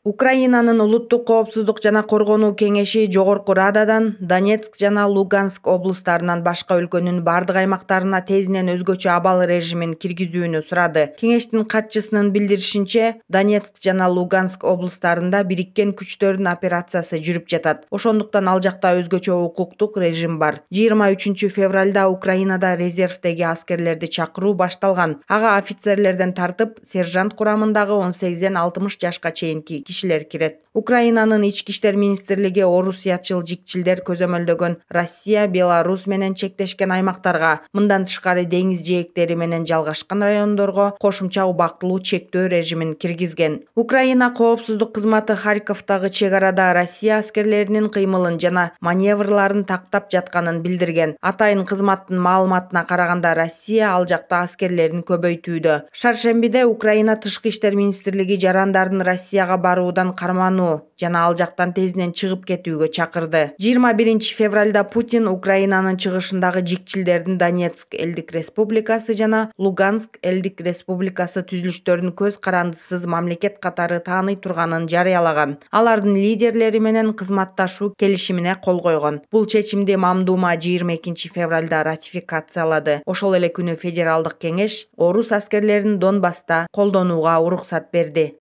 Украинанын Улуттук коопсуздук жана коргонуу кеңеши Жогорку Рададан Донецк жана Луганск облустарынан башка өлкөнүн бардык аймактарына тезинен өзгөчө абал режимин киргизүүнү сурады. Кеңештин катчысынын билдиришинче, Донецк жана Луганск облустарында бириккен күчтөрдүн операциясы жүрүп жатат. Ошондуктан ал жакта өзгөчө укуктук режим бар. 23 февралда Украинада резервдеги аскерлерди чакыруу башталган. Ага офицерлерден тартып, сержант курамындагы 18-ден 60 жашка чейинки кишилер кирет. Украинанын ички иштер министрлиги орусиячыл жикчилдер көзөмөлдөгөн Россия, Беларусь менен чектешкен аймактарга, мындан тышкары деңиз жээктери менен жалгашкан райондорго кошумча убактылуу чектөө режимин киргизген. Украина коопсуздук кызматы Харьковдагы чек арада Россия аскерлеринин кыймылын жана маневрларын тактап жатканын билдирген. Атайын кызматтын маалыматына караганда, Россия ал жакта аскерлерин көбөйтүүдө. Шаршембиде Украина тышкы иштер министрлиги жарандардын Россияга баруудан кармануу жана ал жактан тезинен чыгып кетүүгө чакырды. 21 февралда Путин Украинанын чыгышындагы жикчилдердин Донецк элдик республикасы жана Луганск элдик республикасы түзүлүштөрүн көз карандысыз мамлекет катары тааный турганын жарыялаган. Алардын лидерлери менен кызматташуу келишимине кол койгон. Бул чечимди Мамдума 22 февралда ратификациялады. Ошол эле күнү Федералдык кеңеш орус аскерлерин Донбасста колдонууга уруксат берди.